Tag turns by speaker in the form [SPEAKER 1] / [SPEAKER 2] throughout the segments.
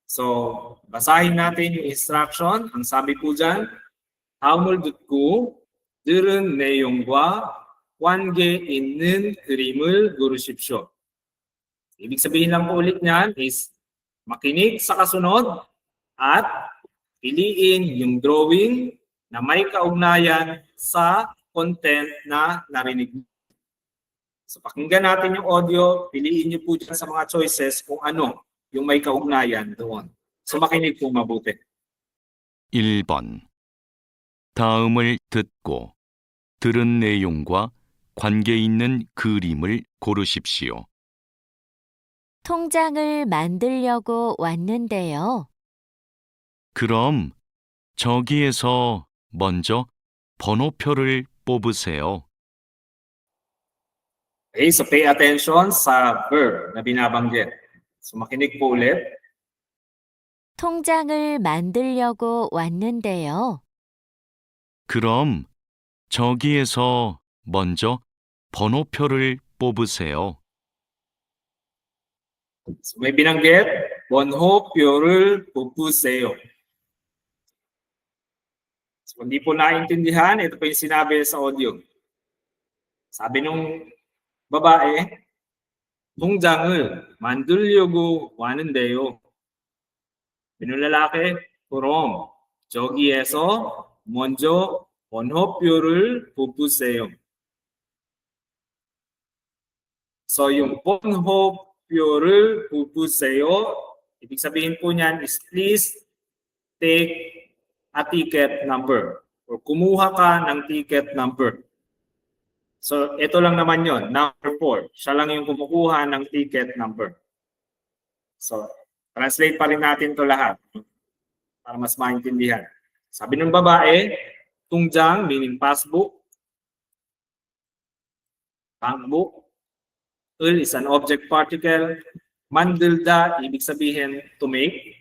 [SPEAKER 1] So, basahin natin yung instruction. Ang sabi po dyan, 다음을 듣고 들은 내용과 관계 있는 그림을 고르십시오. Ibig sabihin lang po ulit niyan is makinig sa kasunod at piliin yung drawing na may kaugnayan sa content na narinig. So pakinggan natin yung audio, piliin niyo po dyan sa mga choices kung ano yung may kaugnayan doon. So makinig po mabuti.
[SPEAKER 2] 1번. 다음을 듣고 들은 내용과 관계 있는 그림을 고르십시오.
[SPEAKER 3] 통장을 만들려고 왔는데요.
[SPEAKER 2] 그럼 저기에서 먼저 번호표를 뽑으세요.
[SPEAKER 1] Okay, so pay attention sa verb na binabanggit. So makinig po ulit.
[SPEAKER 3] 통장을 만들려고 왔는데요.
[SPEAKER 2] 그럼 저기에서 먼저 번호표를 뽑으세요.
[SPEAKER 1] So may binanggit, 번호표를 뽑으세요. So hindi po naintindihan, ito po yung sinabi sa audio. Sabi nung babae, 통장을 만들려고 왔는데요. Yung lalaki, 그럼 저기에서 먼저 번호표를 뽑으세요. So yung 번호표를 뽑으세요, ibig sabihin po niyan is please take a ticket number or kumuha ka ng ticket number. So ito lang naman yon, number 4. Siya lang yung kumukuha ng ticket number. So translate pa rin natin to lahat para mas maintindihan. Sabi ng babae, 통장 meaning passbook. Bankbook. 을 is an object particle. 만들다, ibig sabihin to make.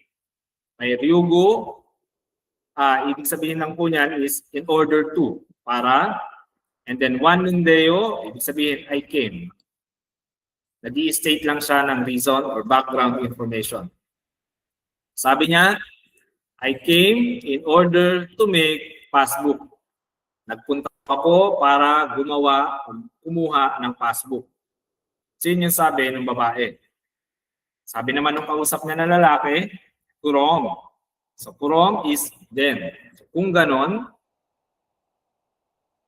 [SPEAKER 1] May ryugo. Ibig sabihin lang po niyan is in order to, para. And then 왔는데요, ibig sabihin I came. Nag-i-state lang siya ng reason or background information. Sabi niya, I came in order to make passbook. Nagpunta ako para gumawa o kumuha ng passbook. So yun yung sabi ng babae. Sabi naman ng kausap niya na lalaki, 그럼. So 그럼 is then. So, kung ganon,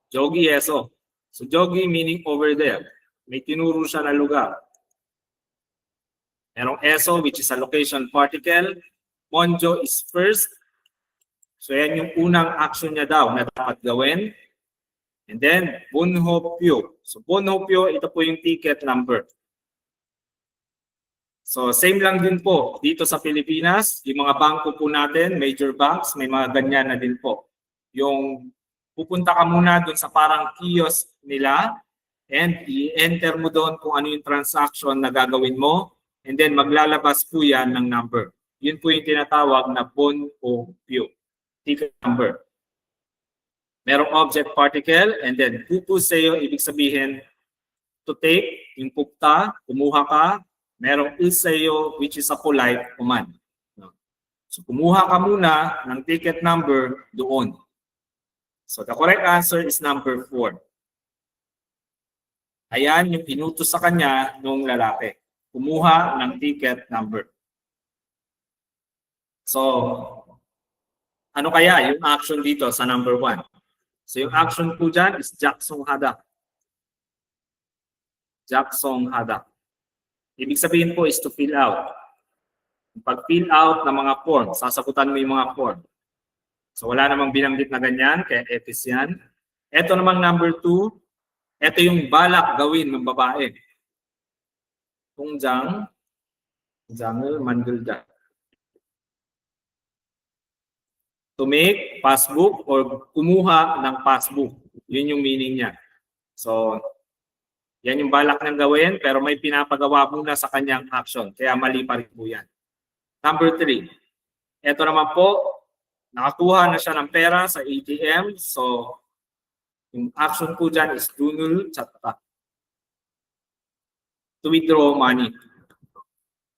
[SPEAKER 1] 저기에서. So 저기 meaning over there. May tinuro siya na lugar. Merong eso which is a location particle. 먼저 is first. So yan yung unang action niya daw na dapat gawin. And then, 번호표. So 번호표, ito po yung ticket number. So same lang din po dito sa Pilipinas. Yung mga bangko po natin, major banks, may mga ganyan na din po. Yung pupunta ka muna doon sa parang kiosk nila and i-enter mo doon kung ano yung transaction na gagawin mo. And then maglalabas po yan ng number. Yun po yung tinatawag na 번호표. Ticket number. Merong object particle and then pupuseyo, ibig sabihin to take, yung pukta, kumuha ka. Merong ilseyo which is a polite command. So kumuha ka muna ng ticket number doon. So the correct answer is number 4. Ayan yung inutos sa kanya nung lalaki. Kumuha ng ticket number. So ano kaya yung action dito sa number 1? So yung action po dyan is 작성하다. 작성하다. Ibig sabihin po is to fill out. Pag fill out ng mga form, sasagutan mo yung mga form. So wala namang binanggit na ganyan, kaya etis yan. Ito namang number 2, ito yung balak gawin ng babae. 통장을 만들다. To make passbook or kumuha ng passbook. Yun yung meaning niya. So, yan yung balak niyang gawin pero may pinapagawa muna sa kanyang action. Kaya mali pa rin po yan. Number 3. Ito naman po, nakakuha na siya ng pera sa ATM. So, yung action po dyan is 눈을 찾다. To withdraw money.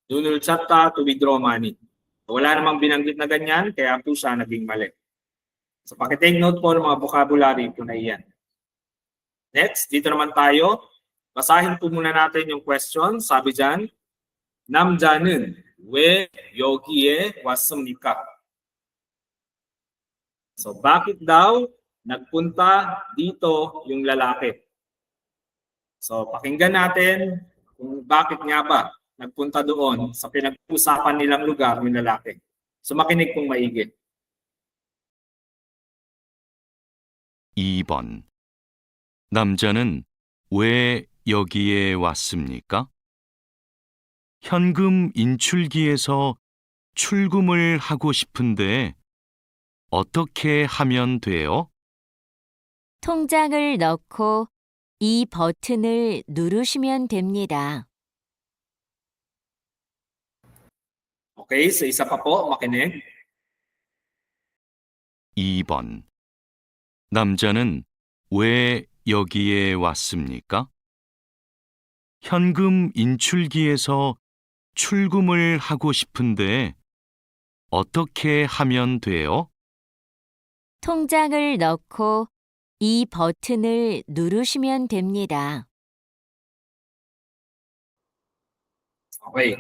[SPEAKER 1] 눈을 찾다, to withdraw money. So, wala namang binanggit na ganyan, kaya po siya naging mali. So, pakitake note po ng mga vocabulary po na iyan. Next, dito naman tayo. Basahin po muna natin yung question. Sabi dyan, 남자는 왜 여기에 왔습니까? So, bakit daw nagpunta dito yung lalaki? So, pakinggan natin kung bakit nga ba nagpunta doon sa pinag-usapan nilang lugar yung lalaki. So, makinig pong maigi.
[SPEAKER 2] 2번. 남자는 왜 여기에 왔습니까? 현금 인출기에서 출금을 하고 싶은데 어떻게 하면 돼요?
[SPEAKER 3] 통장을 넣고 이 버튼을 누르시면 됩니다.
[SPEAKER 1] Okay, so isa pa po, makinig.
[SPEAKER 2] 2번. 남자는 왜 여기에 왔습니까? 현금 인출기에서 출금을 하고 싶은데 어떻게 하면 돼요?
[SPEAKER 3] 통장을 넣고 이 버튼을 누르시면 됩니다.
[SPEAKER 1] Okay.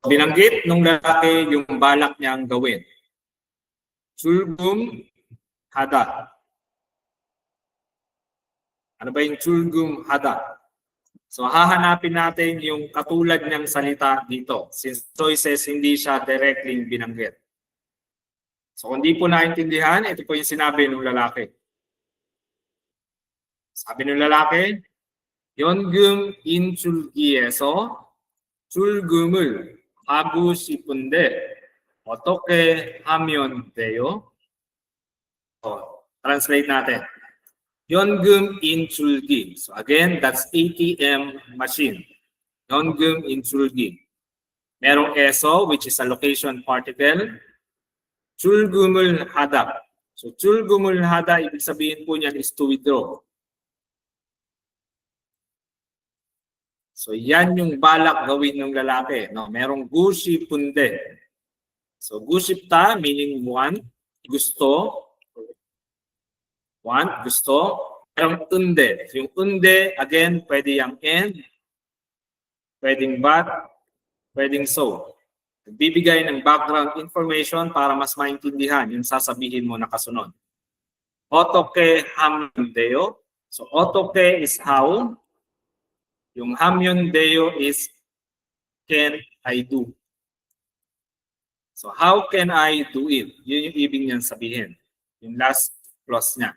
[SPEAKER 1] Binanggit nung lalaki yung balak niyang gawin. Chulgum hada. Ano ba yung chulgum hada? So hahanapin natin yung katulad niyang salita dito. Since choices hindi siya directly binanggit. So kung di po naintindihan, ito po yung sinabi ng lalaki. Sabi ng lalaki, 연금 인출기에서 출금을 하고 싶은데 어떻게 하면 돼요? Translate natin. 연금 인출기. So again, that's ATM machine. 연금 인출기. Merong ESO, which is a location particle. 출금을 하다. So 출금을 하다, ibig sabihin po niyan is to withdraw. So yan yung balak gawin ng lalaki. No? Merong gushi punde. So gushipta meaning want, gusto. Want, gusto. Merong unde. Yung unde, again, pwede yung and, pwedeng but, pwedeng so. Bibigay ng background information para mas maintindihan yung sasabihin mo na kasunod. Otoke hamyondeo. So otoke is how. Yung hamyondeo is can I do. So how can I do it? Yun yung ibig niyang sabihin. Yung last clause niya.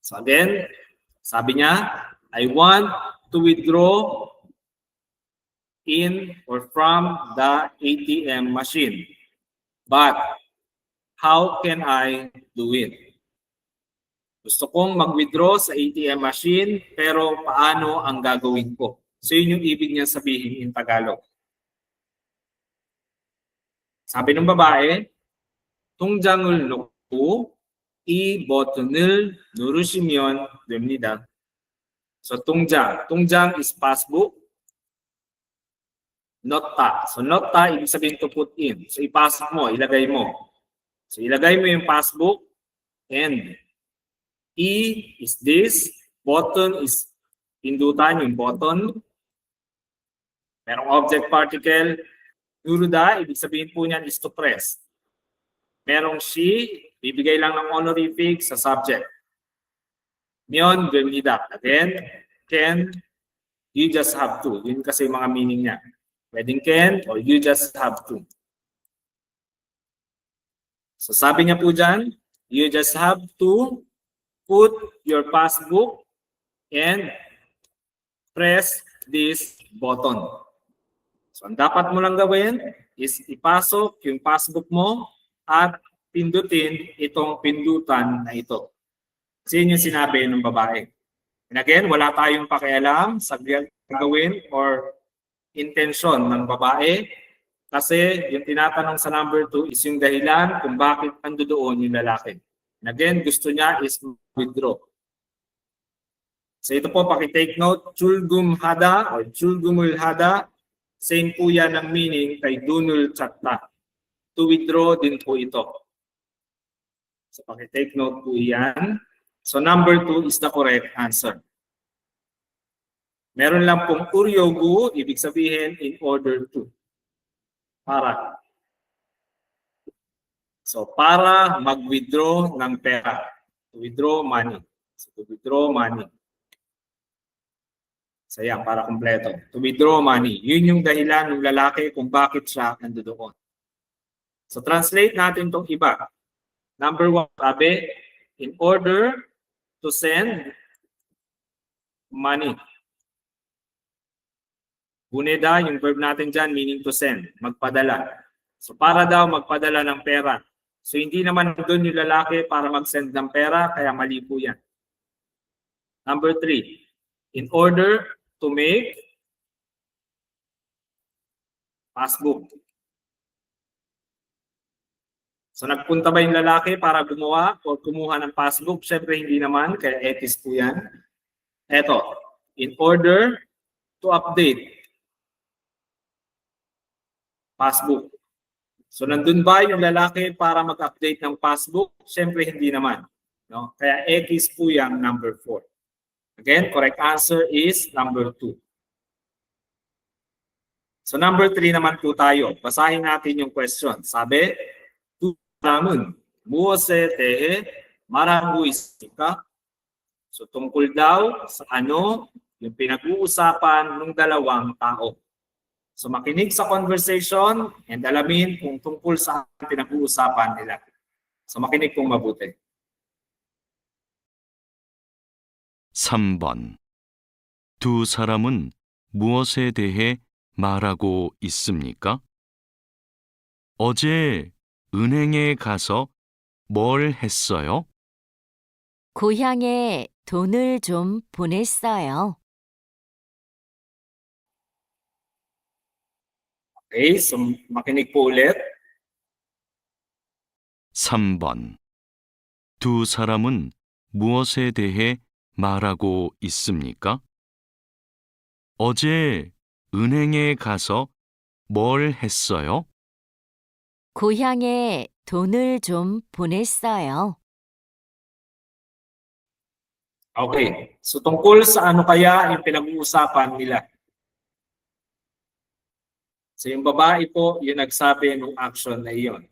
[SPEAKER 1] So again, sabi niya, I want to withdraw in or from the ATM machine. But how can I do it? Gusto kong mag-withdraw sa ATM machine, pero paano ang gagawin ko? So yun yung ibig niya sabihin in Tagalog. Sabi ng babae, 통장을 넣고 이 버튼을 누르시면 됩니다. So 통장. 통장 is passbook. Nota. So nota, ibig sabihin to put in. So ipasok mo, ilagay mo. So ilagay mo yung passbook and E is this. Button is pindutan yung button. Merong object particle. Nuruda, ibig sabihin po niyan is to press. Merong she, bibigay lang ng honorific sa subject. Myon, 됩니다. Again, can, you just have to. Yun kasi mga meaning niya. Pwedeng can or you just have to. So sabi niya po dyan, you just have to put your passbook and press this button. So ang dapat mo lang gawin is ipasok yung passbook mo at pindutin itong pindutan na ito. Kasi yun yung sinabi ng babae. And again, wala tayong pakialam sa gagawin or intention ng babae kasi yung tinatanong sa number 2 is yung dahilan kung bakit ando doon yung lalaki. And again, gusto niya is withdraw. So ito po, pakitake note, chulgum hada or chulgumul hada, same po yan ang meaning kay dunul chatta. to withdraw din po ito. So paki-take note po yan. So number 2 is the correct answer. Meron lang pong uryogu, ibig sabihin in order to. Para. So para mag-withdraw ng pera. To withdraw money. So to withdraw money. So yan, para kumpleto. To withdraw money. Yun yung dahilan ng lalaki kung bakit siya nandoon. So translate natin tong iba. Number 1, sabi, in order to send money. Buneda, yung verb natin dyan, meaning to send, magpadala. So para daw magpadala ng pera. So hindi naman doon yung lalaki para mag-send ng pera, kaya mali po yan. Number 3, in order to make passbook. So nagpunta ba yung lalaki para gumawa o kumuha ng passbook? Siyempre hindi naman, kaya etis po yan. Eto, in order to update passbook. So nandun ba yung lalaki para mag-update ng passbook? Siyempre hindi naman. No? Kaya X po yung number 4. Again, correct answer is number 2. So number 3 naman po tayo. Basahin natin yung question. Sabi, 두 사람은 무엇에 대해 말하고 있습니까? So tungkol daw sa ano yung pinag-uusapan ng dalawang tao. So makinig sa conversation and alamin kung tungkol sa pinag-uusapan nila. So makinig pong mabuti.
[SPEAKER 2] 3번. 두 사람은 무엇에 대해 말하고 있습니까? 어제 은행에 가서 뭘 했어요?
[SPEAKER 3] 고향에 돈을 좀 보냈어요.
[SPEAKER 1] Okay, so makinig po ulit.
[SPEAKER 2] 3번. 두 사람은 무엇에 대해 말하고 있습니까? 어제 은행에 가서 뭘 했어요?
[SPEAKER 3] 고향에 돈을 좀 보냈어요.
[SPEAKER 1] Okay, so tungkol sa ano kaya yung pinag-uusapan nila? So yung babae po, yung nagsabi ng action na iyon.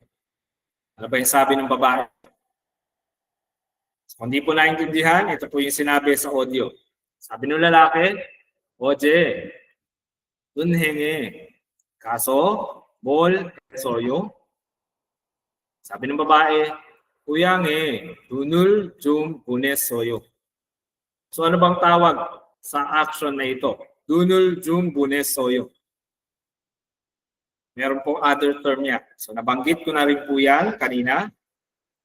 [SPEAKER 1] Ano ba yung sabi ng babae? So, kung di po naintindihan, ito po yung sinabi sa audio. Sabi ng lalaki, 어제 은행에 가서 뭘 했어요? 사비 ng babae, 고향에 돈을 좀 보냈어요. So ano bang tawag sa action na ito? 돈을 좀 보냈어요. Meron pong other term niya. So nabanggit ko na rin po yan kanina.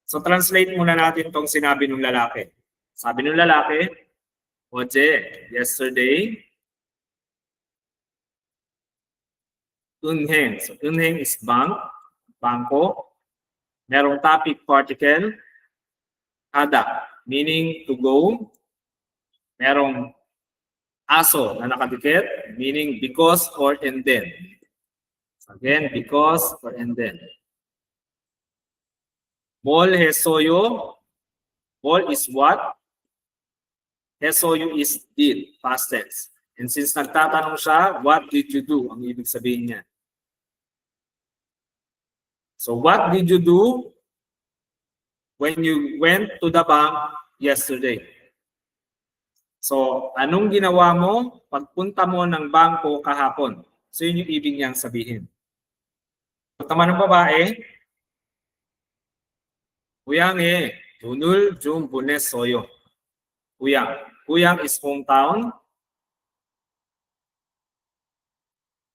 [SPEAKER 1] So translate muna natin tong sinabi ng lalaki. Sabi ng lalaki, 어제, yesterday, 은행. So 은행 is bank, bangko. Merong topic particle, kada, meaning to go. Merong aso na nakadikit, meaning because or and then. Again, because or and then. 뭘 했어요? 뭘 is what? 했어요 is did, past tense. And since nagtatanong siya, what did you do? Ang ibig sabihin niya. So what did you do when you went to the bank yesterday? So anong ginawa mo pagpunta mo ng bangko kahapon? So yun yung ibig niyang sabihin. Tama ng babae, 고향에 돈을 좀 보냈어요. 고향. 고향 is hometown.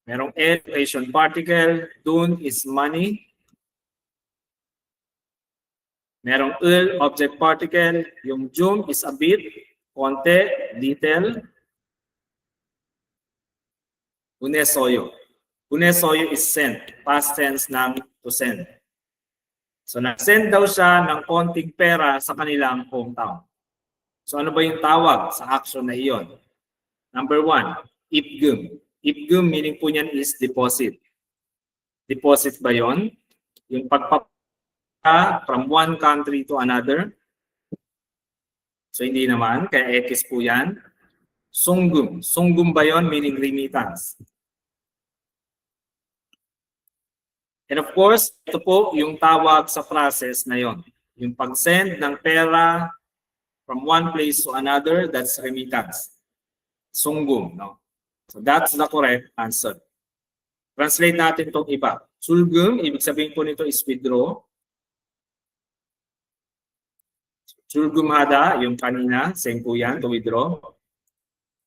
[SPEAKER 1] Merong education particle. 돈 is money. Merong 을 object particle. Yung 좀 is a bit, konti, little. 보냈어요. 보냈어요 is sent. Past tense ng to send. So nag-send daw siya ng konting pera sa kanilang hometown. So ano ba yung tawag sa action na iyon? Number 1, 입금. 입금 meaning po niyan is deposit. Deposit ba yon? yung pagpapa from one country to another. So hindi naman, kaya X po yan. Songgum. Songgum ba yun? Meaning remittance. And of course, ito po yung tawag sa process na yon. Yung pag-send ng pera from one place to another, that's remittance. Songgum, no? So that's the correct answer. Translate natin itong iba. Sulgum, ibig sabihin po nito is withdraw. Sulgumhada, yung kanina, same po yan, to withdraw.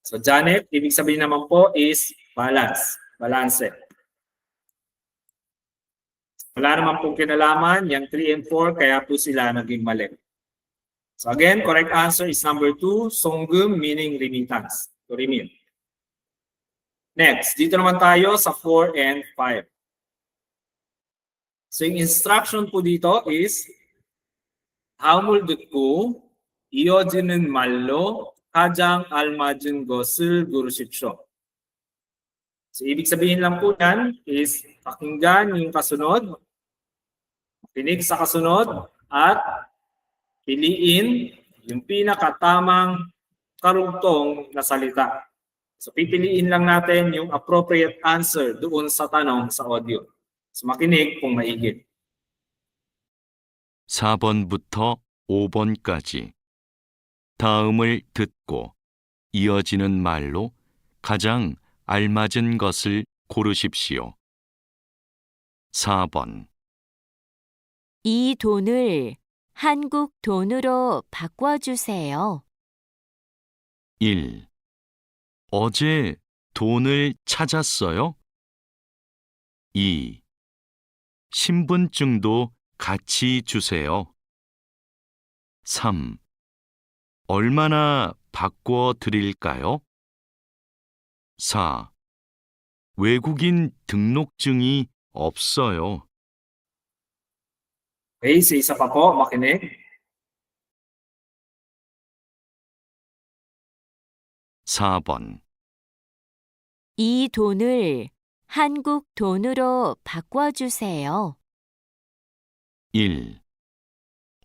[SPEAKER 1] So Janet, ibig sabihin naman po is balance. Balance. Wala naman pong kinalaman, yung 3 and 4, kaya po sila naging mali. So again, correct answer is number 2, songgum meaning remittance. To remit. Next, dito naman tayo sa 4 and 5. So yung instruction po dito is 다음을 듣고 이어지는 말로 가장 알맞은 것을 고르십시오. So ibig sabihin lang po yan is pakinggan yung kasunod, pinig sa kasunod, at piliin yung pinakatamang karugtong na salita. So pipiliin lang natin yung appropriate answer doon sa tanong sa audio. So makinig kung maigit.
[SPEAKER 2] 4번부터 5번까지 다음을 듣고 이어지는 말로 가장 알맞은 것을 고르십시오. 4번
[SPEAKER 3] 이 돈을 한국 돈으로 바꿔주세요.
[SPEAKER 2] 1. 어제 돈을 찾았어요? 2. 신분증도 같이 주세요. 3. 얼마나 바꿔 드릴까요? 4. 외국인 등록증이 없어요.
[SPEAKER 1] Okay, sa isa pa po, makinig.
[SPEAKER 2] 4번
[SPEAKER 3] 이 돈을 한국 돈으로 바꿔주세요.
[SPEAKER 2] 1.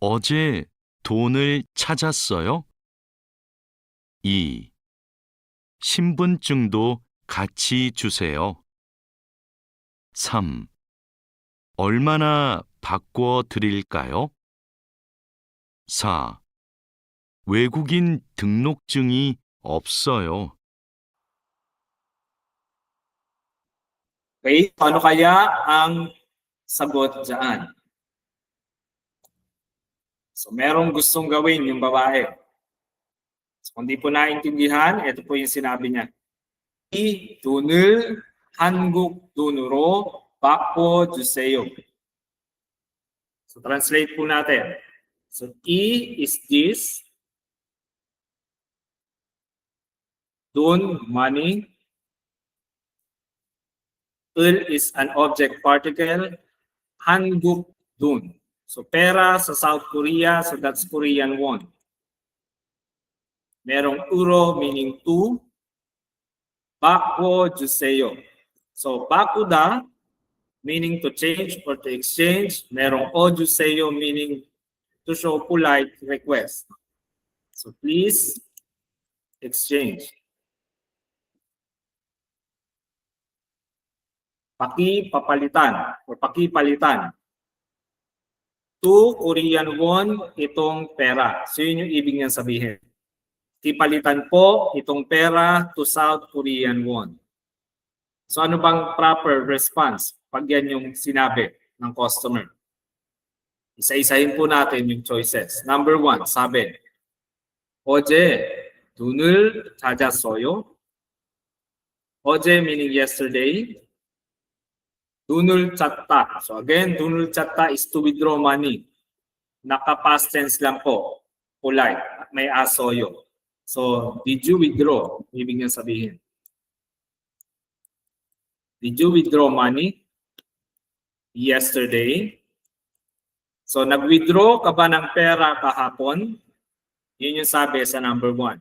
[SPEAKER 2] 어제 돈을 찾았어요? 2. 신분증도 같이 주세요. 3. 얼마나 바꿔 드릴까요? 4. 외국인 등록증이 없어요.
[SPEAKER 1] Okay, ano kaya ang sagot dyan? So merong gustong gawin yung babae. So kung di po naintindihan, ito po yung sinabi niya. 이 돈을 한국 돈으로 바꿔주세요. So translate po natin. So E is this. Don, money. 을 is an object particle. 한국 돈. So pera sa South Korea, so that's Korean won. Merong euro meaning two. 바꿔주세요. So bakuda meaning to change or to exchange. Merong ojuseyo meaning to show polite request. So please exchange. Pakipapalitan or pakipalitan. 2 Korean won itong pera. So yun yung ibig niyang sabihin. Ipalitan po itong pera to South Korean won. So ano bang proper response pag yan yung sinabi ng customer? Isa-isahin po natin yung choices. Number 1, sabi, 어제 돈을 찾았어요. 어제 meaning yesterday. 돈을 찾다. So again, 돈을 찾다 is to withdraw money. Naka-past tense lang po. Polite. May asoyo. So, did you withdraw? Ibig niyang sabihin. Did you withdraw money yesterday? So, nag-withdraw ka ba ng pera kahapon? Yun yung sabi sa number 1.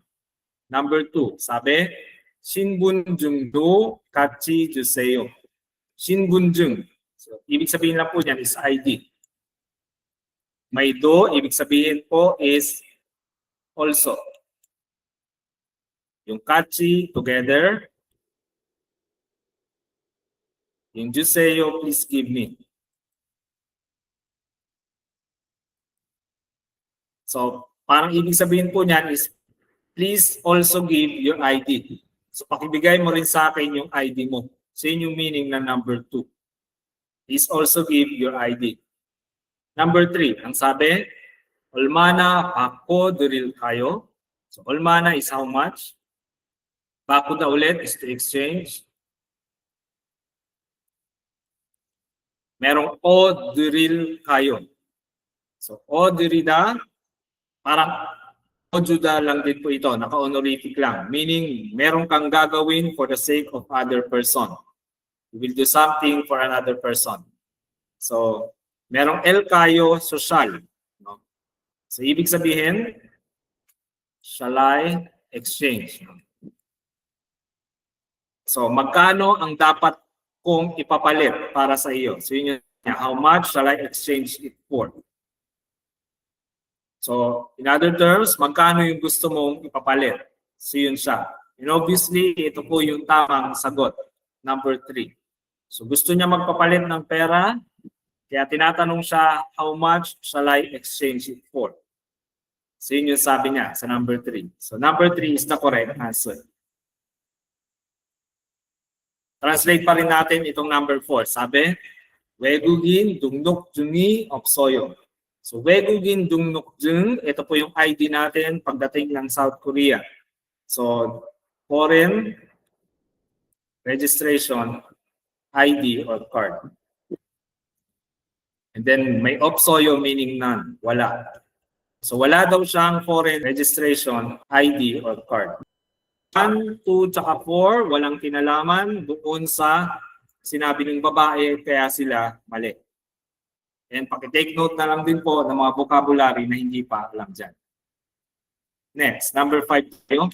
[SPEAKER 1] Number 2, sabi, 신분증도 같이 주세요. 신분증. So, ibig sabihin lang po niyan is ID. May do, ibig sabihin po is also. Yung catchy, together. Yung Juseo, please give me. So, parang ibig sabihin po niyan is please also give your ID. So, pakibigay mo rin sa akin yung ID mo. So, yun yung meaning ng number 2. Please also give your ID. Number 3, ang sabi, Olmana pako duril kayo. So, Olmana is how much? Pako na ulit is to exchange. Merong o duril kayo. So, o durida, parang o juda lang din po ito, naka-honorific lang. Meaning, meron kang gagawin for the sake of other person. You will do something for another person. So, merong el kayo social. No? So, ibig sabihin, shall I exchange? So, magkano ang dapat kong ipapalit para sa iyo? So, yun yung, how much shall I exchange it for? So, in other terms, magkano yung gusto mong ipapalit? So, yun siya. And obviously, ito po yung tamang sagot. Number 3. So, gusto niya magpapalit ng pera, kaya tinatanong siya, how much shall I exchange it for? So, yun yung sabi niya sa number 3. So, number 3 is the correct answer. Translate pa rin natin itong number 4. Sabi, 외국인 등록증이 없어요. So, 외국인 등록증, ito po yung ID natin pagdating ng South Korea. So, foreign registration ID or card. And then may opsoyo meaning none, wala. So, wala daw siyang foreign registration ID or card. 1, 2, tsaka 4, walang kinalaman doon sa sinabi ng babae, kaya sila mali. And pakitake note na lang din po ng mga vocabulary na hindi pa alam dyan. Next, number 5 tayo.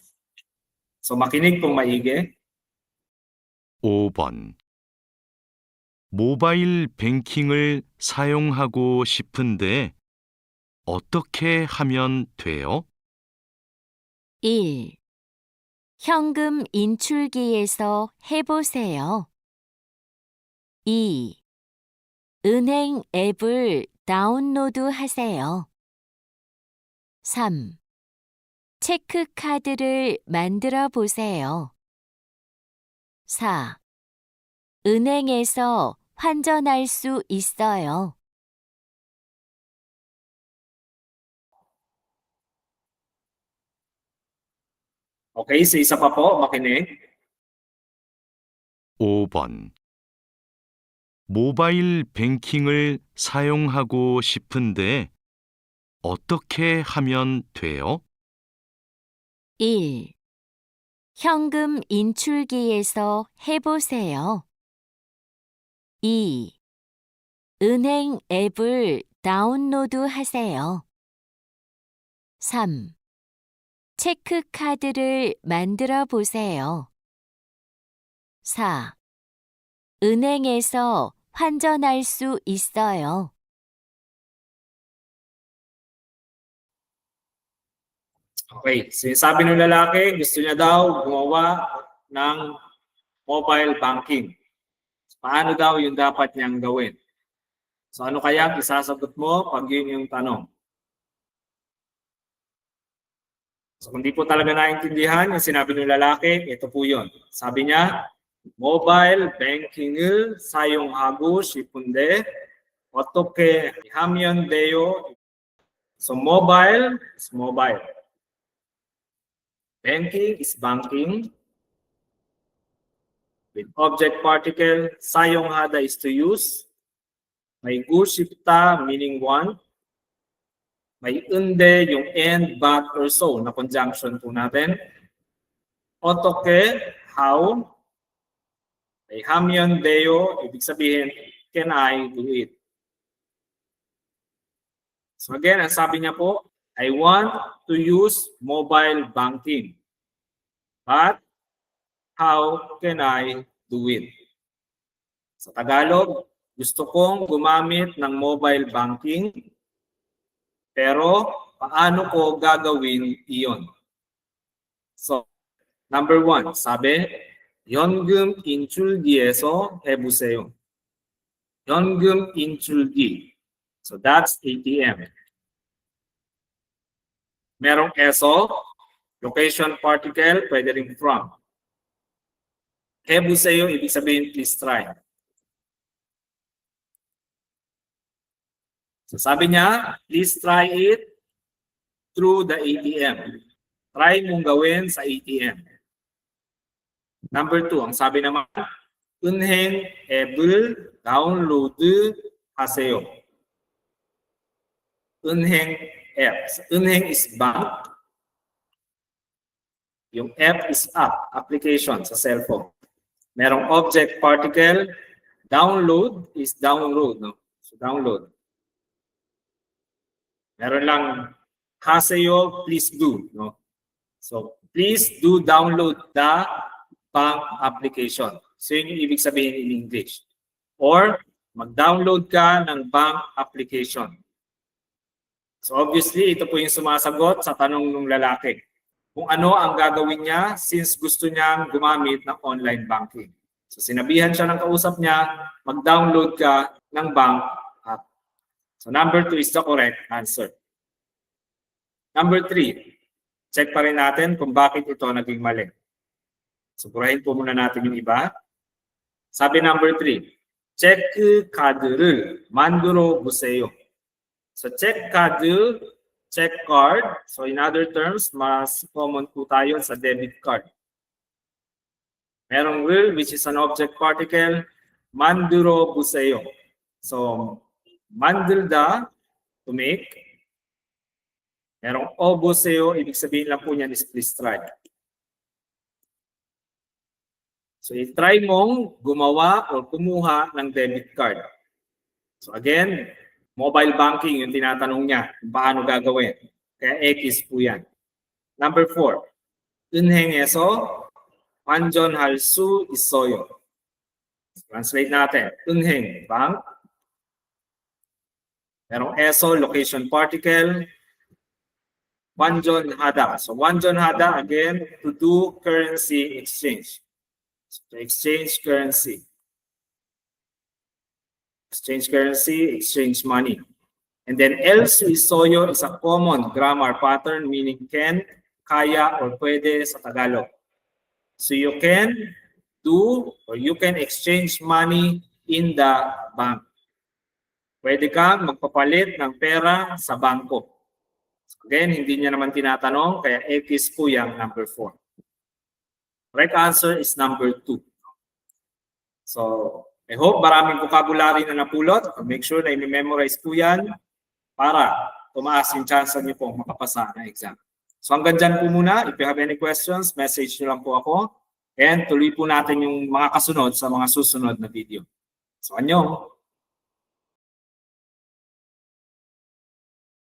[SPEAKER 1] So makinig pong maigi.
[SPEAKER 2] 5번. 모바일 뱅킹을 사용하고 싶은데 어떻게 하면 돼요?
[SPEAKER 3] 1. 현금 인출기에서 해보세요. 2. 은행 앱을 다운로드하세요. 3. 체크카드를 만들어 보세요. 4. 은행에서 환전할 수 있어요.
[SPEAKER 1] Okay, so isa pa po, makinig.
[SPEAKER 2] 5번. 모바일 뱅킹을 사용하고 싶은데 어떻게 하면 돼요?
[SPEAKER 3] 1. 현금 인출기에서 해보세요. 2. 은행 앱을 다운로드하세요. 3. 체크카드를 만들어 보세요. 4. 은행에서 환전할 수 있어요.
[SPEAKER 1] Okay, so yung sabi ng lalaki, gusto niya daw gumawa ng mobile banking. Paano daw yung dapat niyang gawin? So ano kaya ang isasagot mo pag yun yung tanong? So kung di po talaga naintindihan yung sinabi ng lalaki, ito po yun. Sabi niya, mobile banking을 사용하고 싶은데 어떻게 하면 돼요? So mobile is mobile. Banking is banking. With object particle, 사용하다 is to use. May gu 싶다 meaning want. May unde yung and, but, or so na conjunction po natin. 어떻게, how. May 하면 돼요, ibig sabihin, can I do it? So again, ang sabi niya po, I want to use mobile banking. But how can I do it? Sa Tagalog, Gusto kong gumamit ng mobile banking, pero paano ko gagawin iyon? So, number 1, sabi, 연금 인출기에서 해보세요. 연금 인출기. So, that's ATM. Merong ESO, location particle, pwede rin from. 해보세요, ibig sabihin, please try. So sabi niya, please try it through the ATM. Try mong gawin sa ATM. Number 2, ang sabi naman, 은행 앱을 다운로드 하세요. 은행 app. 은행 is bank. Yung app is app, application sa cellphone. Merong object particle. Download is download. No? So download. Meron lang haseyo, please do. No? So, please do download the bank application. So, yun yung ibig sabihin in English. Or, mag-download ka ng bank application. So, obviously, ito po yung sumasagot sa tanong ng lalaki. Kung ano ang gagawin niya since gusto niyang gumamit ng online banking. So, sinabihan siya ng kausap niya, mag-download ka ng bank app. So number 2 is the correct answer. Number 3, check pa rin natin kung bakit ito naging mali. So burahin po muna natin yung iba. Sabi number 3, 체크 카드를 만들어 보세요. So check card, check card. So in other terms, mas common po tayo sa debit card. Merong will, which is an object particle, 만들어 보세요. So 만들다, to make. Merong oboseyo, ibig sabihin lang po niyan is please try. So i-try mong gumawa o kumuha ng debit card. So again, mobile banking yung tinatanong niya kung paano gagawin. Kaya X po yan. Number 4, 은행에서 환전할 수 있어요. Translate natin. 은행, bank. Merong ESO, location particle. 환전하다. So 환전하다, again, to do currency exchange. So, to exchange currency. Exchange currency, exchange money. And then el su isoyo is a common grammar pattern meaning can, kaya, or pwede sa Tagalog. So you can do or you can exchange money in the bank. Pwede kang magpapalit ng pera sa bangko. Again, hindi niya naman tinatanong, kaya X po yung number 4. Right answer is number 2. So, I hope maraming vocabulary na napulot. Make sure na i-memorize po yan para tumaas yung chance niyo pong makapasa na exam. So hanggang dyan po muna. If you have any questions, message nyo lang po ako. And tuloy po natin yung mga kasunod sa mga susunod na video. So, annyeong!